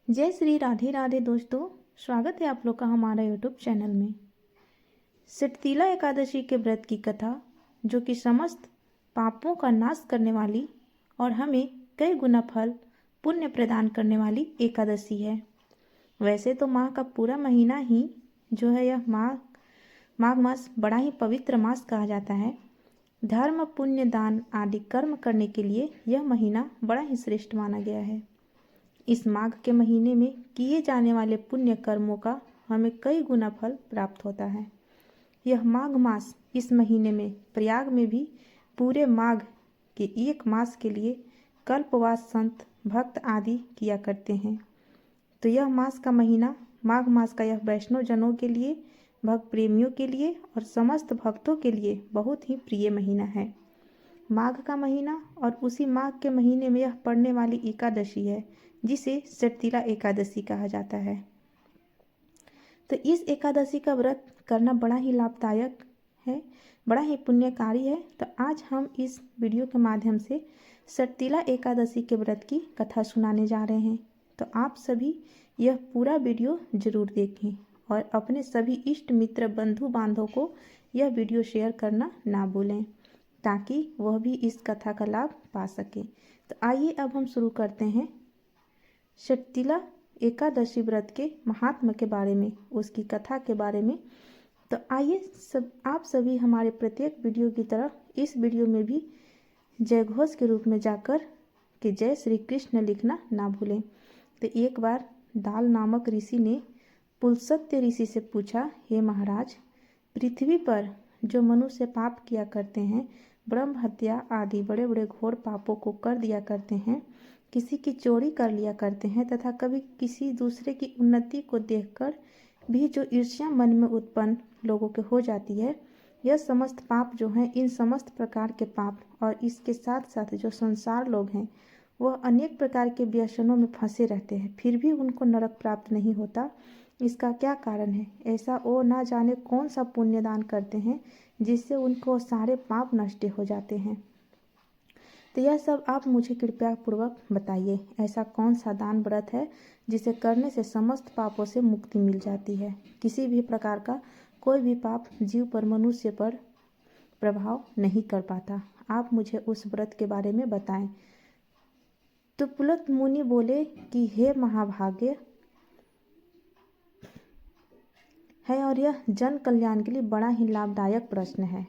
जय श्री राधे राधे दोस्तों, स्वागत है आप लोग का हमारा यूट्यूब चैनल में। षटतिला एकादशी के व्रत की कथा, जो कि समस्त पापों का नाश करने वाली और हमें कई गुना फल पुण्य प्रदान करने वाली एकादशी है। वैसे तो माह का पूरा महीना ही जो है यह माघ मास बड़ा ही पवित्र मास कहा जाता है। धर्म, पुण्य, दान आदि कर्म करने के लिए यह महीना बड़ा ही श्रेष्ठ माना गया है। इस माघ के महीने में किए जाने वाले पुण्य कर्मों का हमें कई गुना फल प्राप्त होता है। यह माघ मास इस महीने में प्रयाग में भी पूरे माघ के एक मास के लिए कल्पवास संत भक्त आदि किया करते हैं। तो यह मास का महीना, माघ मास का यह वैष्णव जनों के लिए, भक्त प्रेमियों के लिए और समस्त भक्तों के लिए बहुत ही प्रिय महीना है। माघ का महीना और उसी माघ के महीने में यह पड़ने वाली एकादशी है, जिसे षटतिला एकादशी कहा जाता है। तो इस एकादशी का व्रत करना बड़ा ही लाभदायक है, बड़ा ही पुण्यकारी है। तो आज हम इस वीडियो के माध्यम से षटतिला एकादशी के व्रत की कथा सुनाने जा रहे हैं। तो आप सभी यह पूरा वीडियो जरूर देखें और अपने सभी इष्ट मित्र बंधु बांधवों को यह वीडियो शेयर करना ना भूलें, ताकि वह भी इस कथा का लाभ पा सके। तो आइए अब हम शुरू करते हैं षटतिला एकादशी व्रत के महात्म्य के बारे में, उसकी कथा के बारे में। तो आइए आप सभी हमारे प्रत्येक वीडियो की तरह इस वीडियो में भी जय घोष के रूप में जाकर कि जय श्री कृष्ण लिखना ना भूलें। तो एक बार दाल नामक ऋषि ने पुलस्त्य ऋषि से पूछा, हे महाराज, पृथ्वी पर जो मनुष्य पाप किया करते हैं, ब्रह्म हत्या आदि बड़े बड़े घोर पापों को कर दिया करते हैं, किसी की चोरी कर लिया करते हैं तथा कभी किसी दूसरे की उन्नति को देखकर भी जो ईर्ष्या मन में उत्पन्न लोगों के हो जाती है, यह समस्त पाप जो हैं, इन समस्त प्रकार के पाप और इसके साथ साथ जो संसार लोग हैं वह अनेक प्रकार के व्यसनों में फंसे रहते हैं, फिर भी उनको नरक प्राप्त नहीं होता। इसका क्या कारण है? ऐसा वो ना जाने कौन सा पुण्य दान करते हैं जिससे उनको सारे पाप नष्ट हो जाते हैं। तो यह सब आप मुझे कृपया पूर्वक बताइए, ऐसा कौन सा दान व्रत है जिसे करने से समस्त पापों से मुक्ति मिल जाती है, किसी भी प्रकार का कोई भी पाप जीव पर, मनुष्य पर प्रभाव नहीं कर पाता। आप मुझे उस व्रत के बारे में बताएं। तो पुलस्त मुनि बोले कि हे महाभाग्य है और यह जन कल्याण के लिए बड़ा ही लाभदायक प्रश्न है।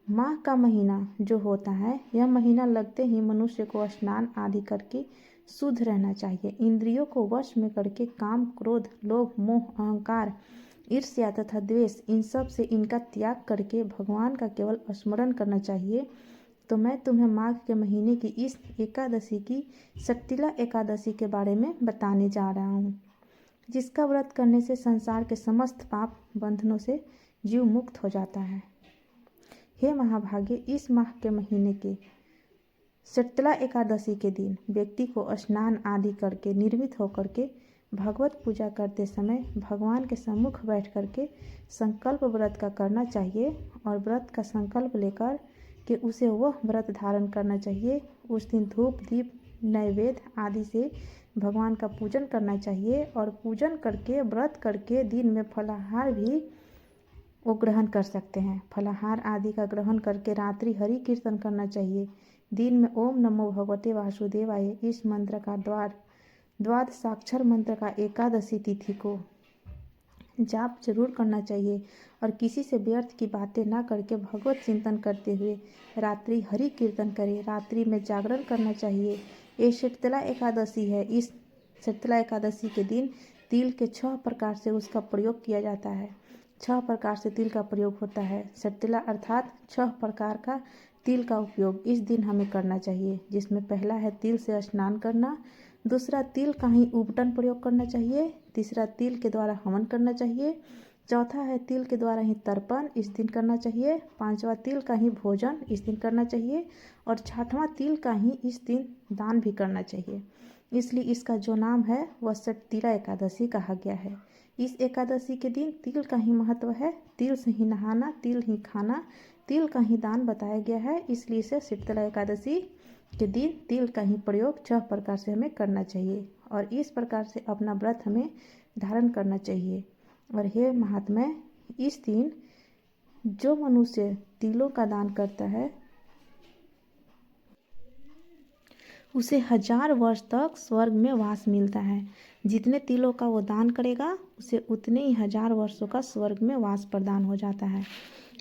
माघ का महीना जो होता है, यह महीना लगते ही मनुष्य को स्नान आदि करके शुद्ध रहना चाहिए। इंद्रियों को वश में करके काम, क्रोध, लोभ, मोह, अहंकार, ईर्ष्या तथा द्वेष, इन सब से इनका त्याग करके भगवान का केवल स्मरण करना चाहिए। तो मैं तुम्हें माघ के महीने की इस एकादशी की षटतिला एकादशी के बारे में बताने जा रहा हूँ, जिसका व्रत करने से संसार के समस्त पाप बंधनों से जीव मुक्त हो जाता है। हे महाभाग्य, इस माह के महीने के षटतिला एकादशी के दिन व्यक्ति को स्नान आदि करके निर्मित होकर के भगवत पूजा करते समय भगवान के सम्मुख बैठ करके संकल्प व्रत का करना चाहिए और व्रत का संकल्प लेकर कि उसे वह व्रत धारण करना चाहिए। उस दिन धूप, दीप, नैवेद्य आदि से भगवान का पूजन करना चाहिए और पूजन करके, व्रत करके दिन में फलाहार भी वो ग्रहण कर सकते हैं। फलाहार आदि का ग्रहण करके रात्रि हरि कीर्तन करना चाहिए। दिन में ओम नमो भगवते वासुदेवाय इस मंत्र का द्वादशाक्षर मंत्र का एकादशी तिथि को जाप जरूर करना चाहिए और किसी से व्यर्थ की बातें ना करके भगवत चिंतन करते हुए रात्रि हरि कीर्तन करें। रात्रि में जागरण करना चाहिए। ये षटतिला एकादशी है। इस षटतिला एकादशी के दिन तिल के 6 प्रकार से उसका प्रयोग किया जाता है। 6 प्रकार से तिल का प्रयोग होता है। षटतिला अर्थात 6 प्रकार का तिल का उपयोग इस दिन हमें करना चाहिए, जिसमें पहला है तिल से स्नान करना, दूसरा तिल का ही उपटन प्रयोग करना चाहिए, तीसरा तिल के द्वारा हवन करना चाहिए, चौथा है तिल के द्वारा ही तर्पण इस दिन करना चाहिए, पांचवा तिल का ही भोजन इस दिन करना चाहिए और छठवां तिल का ही इस दिन दान भी करना चाहिए। इसलिए इसका जो नाम है वह षटतिला एकादशी कहा गया है। इस एकादशी के दिन तिल का ही महत्व है। तिल से ही नहाना, तिल ही खाना, तिल का ही दान बताया गया है, इसलिए इसे षटतिला एकादशी के दिन तिल का ही प्रयोग 6 प्रकार से हमें करना चाहिए और इस प्रकार से अपना व्रत हमें धारण करना चाहिए। और हे महात्मा, इस दिन जो मनुष्य तिलों का दान करता है उसे 1000 वर्ष तक स्वर्ग में वास मिलता है। जितने तिलों का वो दान करेगा उसे उतने ही 1000 वर्षों का स्वर्ग में वास प्रदान हो जाता है।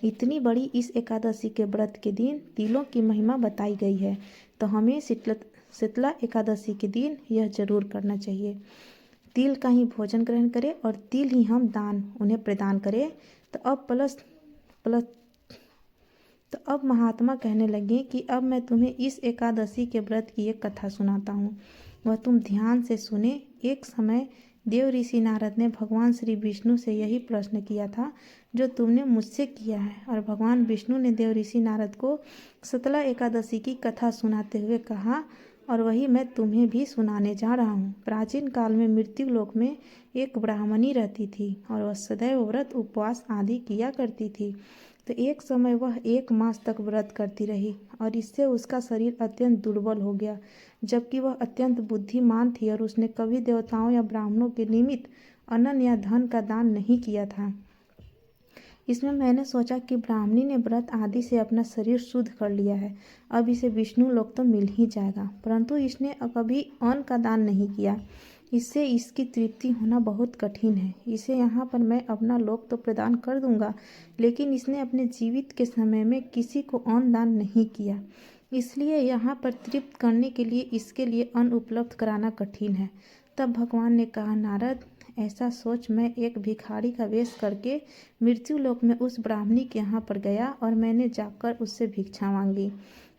इतनी बड़ी इस एकादशी के व्रत के दिन तिलों की महिमा बताई गई है, तो हमें शीतला एकादशी के दिन यह जरूर करना चाहिए। तिल का ही भोजन ग्रहण करें और तिल ही हम दान उन्हें प्रदान करें। तो अब महात्मा कहने लगे कि अब मैं तुम्हें इस एकादशी के व्रत की एक कथा सुनाता हूँ, वह तुम ध्यान से सुने। एक समय देव ऋषि नारद ने भगवान श्री विष्णु से यही प्रश्न किया था जो तुमने मुझसे किया है, और भगवान विष्णु ने देव ऋषि नारद को शीतला एकादशी की कथा सुनाते हुए कहा, और वही मैं तुम्हें भी सुनाने जा रहा हूँ। प्राचीन काल में मृत्यु लोक में एक ब्राह्मणी रहती थी और वह सदैव व्रत उपवास आदि किया करती थी। तो एक समय वह 1 मास तक व्रत करती रही और इससे उसका शरीर अत्यंत दुर्बल हो गया, जबकि वह अत्यंत बुद्धिमान थी और उसने कभी देवताओं या ब्राह्मणों के निमित्त अन्न या धन का दान नहीं किया था। इसमें मैंने सोचा कि ब्राह्मणी ने व्रत आदि से अपना शरीर शुद्ध कर लिया है, अब इसे विष्णु लोक तो मिल ही जाएगा, परंतु इसने कभी अन्न का दान नहीं किया। इससे इसकी तृप्ति होना बहुत कठिन है। इसे यहाँ पर मैं अपना लोक तो प्रदान कर दूंगा, लेकिन इसने अपने जीवित के समय में किसी को अन्न दान नहीं किया, इसलिए यहाँ पर तृप्त करने के लिए इसके लिए अन्न उपलब्ध कराना कठिन है। तब भगवान ने कहा, नारद, ऐसा सोच मैं एक भिखारी का वेश करके मृत्यु लोक में उस ब्राह्मणी के यहाँ पर गया और मैंने जाकर उससे भिक्षा मांगी।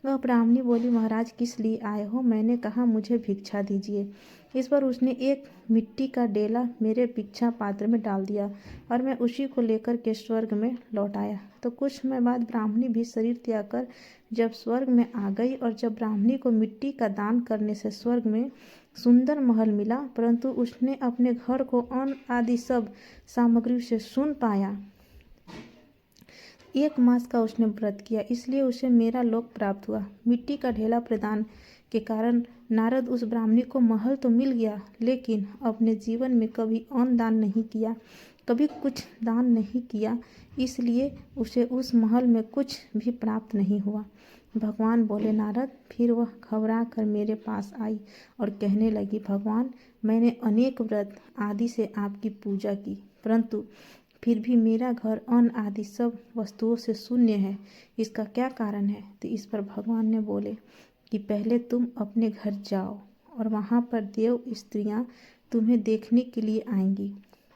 वह ब्राह्मणी बोली, महाराज किस लिए आए हो? मैंने कहा, मुझे भिक्षा दीजिए। इस पर उसने एक मिट्टी का डेला मेरे भिक्षा पात्र में डाल दिया और मैं उसी को लेकर के स्वर्ग में लौट आया। तो कुछ समय बाद ब्राह्मणी भी शरीर त्याग कर जब स्वर्ग में आ गई, और जब ब्राह्मणी को मिट्टी का दान करने से स्वर्ग में सुंदर महल मिला, परंतु उसने अपने घर को अन्न आदि सब सामग्री से सुन पाया। 1 मास का उसने व्रत किया, इसलिए उसे मेरा लोक प्राप्त हुआ। मिट्टी का ढेला प्रदान के कारण नारद उस ब्राह्मणी को महल तो मिल गया, लेकिन अपने जीवन में कभी अन्न दान नहीं किया, कभी कुछ दान नहीं किया, इसलिए उसे उस महल में कुछ भी प्राप्त नहीं हुआ। भगवान बोले, नारद, फिर वह घबरा कर मेरे पास आई और कहने लगी, भगवान, मैंने अनेक व्रत आदि से आपकी पूजा की, परंतु फिर भी मेरा घर अन्न आदि सब वस्तुओं से शून्य है, इसका क्या कारण है? तो इस पर भगवान ने बोले कि पहले तुम अपने घर जाओ और वहाँ पर देव स्त्रियाँ तुम्हें देखने के लिए आएंगी।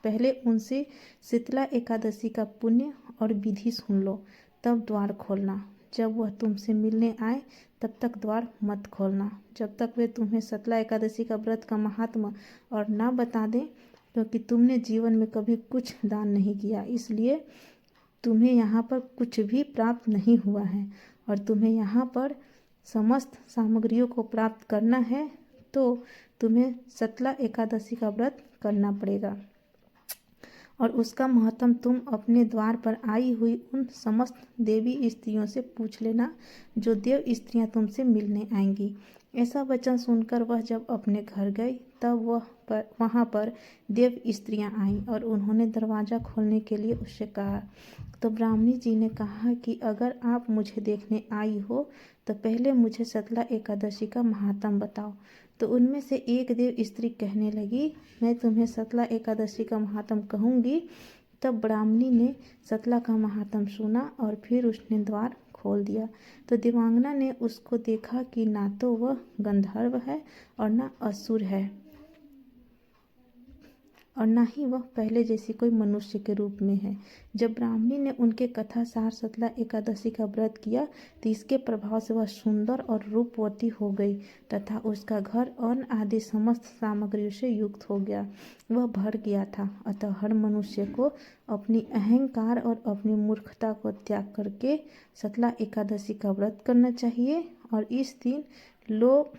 पहले उनसे शीतला एकादशी का पुण्य और विधि सुन लो, तब द्वार खोलना। जब वह तुमसे मिलने आए तब तक द्वार मत खोलना, जब तक वे तुम्हें शीतला एकादशी का व्रत का महात्मा और ना बता दें, क्योंकि तुमने जीवन में कभी कुछ दान नहीं किया, इसलिए तुम्हें यहाँ पर कुछ भी प्राप्त नहीं हुआ है, और तुम्हें यहाँ पर समस्त सामग्रियों को प्राप्त करना है तो तुम्हें शीतला एकादशी का व्रत करना पड़ेगा, और उसका महत्व तुम अपने द्वार पर आई हुई उन समस्त देवी स्त्रियों से पूछ लेना जो देव स्त्रियां तुमसे मिलने आएंगी। ऐसा वचन सुनकर वह जब अपने घर गई तब वहाँ पर देव स्त्रियां आईं और उन्होंने दरवाज़ा खोलने के लिए उससे कहा। तो ब्राह्मणी जी ने कहा कि अगर आप मुझे देखने आई हो तो पहले मुझे शीतला एकादशी का महात्म बताओ। तो उनमें से एक देव स्त्री कहने लगी, मैं तुम्हें शीतला एकादशी का महात्म कहूँगी। तब ब्राह्मणी ने शीतला का महात्म सुना और फिर उसने द्वार खोल दिया। तो देवांगना ने उसको देखा कि ना तो वह गंधर्व है और ना असुर है, और ना ही वह पहले जैसी कोई मनुष्य के रूप में है। जब ब्राह्मणी ने उनके कथा सार शीतला एकादशी का व्रत किया तो इसके प्रभाव से वह सुंदर और रूपवती हो गई तथा उसका घर अन्न आदि समस्त सामग्रियों से युक्त हो गया, वह भर गया था। अतः हर मनुष्य को अपनी अहंकार और अपनी मूर्खता को त्याग करके शीतला एकादशी का व्रत करना चाहिए, और इस दिन लोग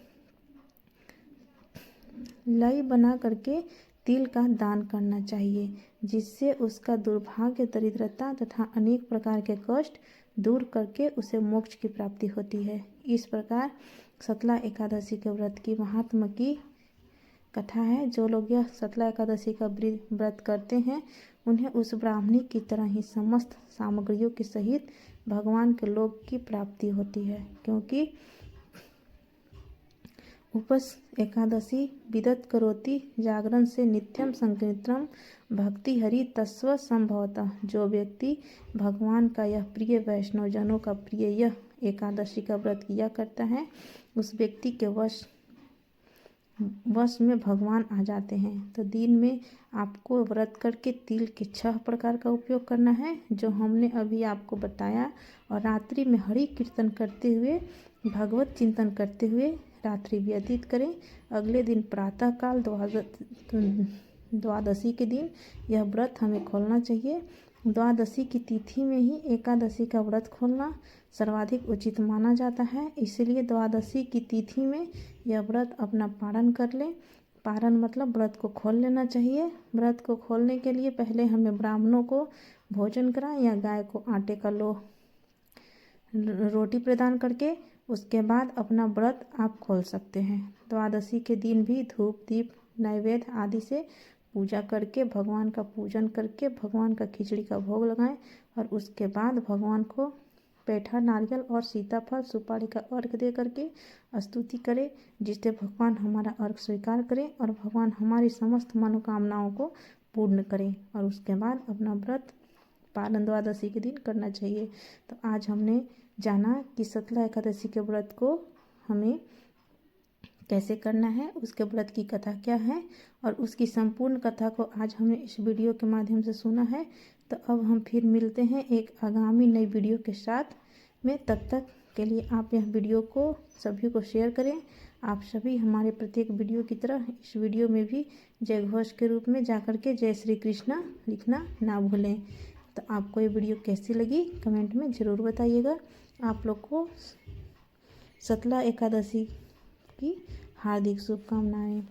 लाई बना करके तिल का दान करना चाहिए, जिससे उसका दुर्भाग्य, दरिद्रता तथा अनेक प्रकार के कष्ट दूर करके उसे मोक्ष की प्राप्ति होती है। इस प्रकार शीतला एकादशी के व्रत की महात्मा की कथा है। जो लोग यह शीतला एकादशी का व्रत करते हैं उन्हें उस ब्राह्मणी की तरह ही समस्त सामग्रियों के सहित भगवान के लोक की प्राप्ति होती है, क्योंकि उपस एकादशी विदत करोति जागरण से नित्यम संकीर्तनम भक्ति हरि तस्व संभवतः। जो व्यक्ति भगवान का यह प्रिय वैष्णव जनों का प्रिय यह एकादशी का व्रत किया करता है, उस व्यक्ति के वश में भगवान आ जाते हैं। तो दिन में आपको व्रत करके तिल के 6 प्रकार का उपयोग करना है, जो हमने अभी आपको बताया, और रात्रि में हरि कीर्तन करते हुए भगवत चिंतन करते हुए रात्रि व्यतीत करें। अगले दिन प्रातःकाल द्वादशी के दिन यह व्रत हमें खोलना चाहिए। द्वादशी की तिथि में ही एकादशी का व्रत खोलना सर्वाधिक उचित माना जाता है, इसलिए द्वादशी की तिथि में यह व्रत अपना पारण कर लें। पारण मतलब व्रत को खोल लेना चाहिए। व्रत को खोलने के लिए पहले हमें ब्राह्मणों को भोजन कराएं या गाय को आटे का रोटी प्रदान करके उसके बाद अपना व्रत आप खोल सकते हैं। द्वादशी के दिन भी धूप दीप नैवेद्य आदि से पूजा करके भगवान का पूजन करके भगवान का खिचड़ी का भोग लगाएं और उसके बाद भगवान को पेठा नारियल और सीताफल सुपारी का अर्घ दे करके स्तुति करें, जिससे भगवान हमारा अर्घ स्वीकार करें और भगवान हमारी समस्त मनोकामनाओं को पूर्ण करें। और उसके बाद अपना व्रत पालन द्वादशी के दिन करना चाहिए। तो आज हमने जाना कि शीतला एकादशी के व्रत को हमें कैसे करना है, उसके व्रत की कथा क्या है, और उसकी संपूर्ण कथा को आज हमने इस वीडियो के माध्यम से सुना है। तो अब हम फिर मिलते हैं एक आगामी नई वीडियो के साथ में। तब तक के लिए आप यह वीडियो को सभी को शेयर करें। आप सभी हमारे प्रत्येक वीडियो की तरह इस वीडियो में भी जय घोष के रूप में जाकर के जय श्री कृष्णा लिखना ना भूलें। तो आपको ये वीडियो कैसी लगी कमेंट में ज़रूर बताइएगा। आप लोग को शीतला एकादशी की हार्दिक शुभकामनाएं।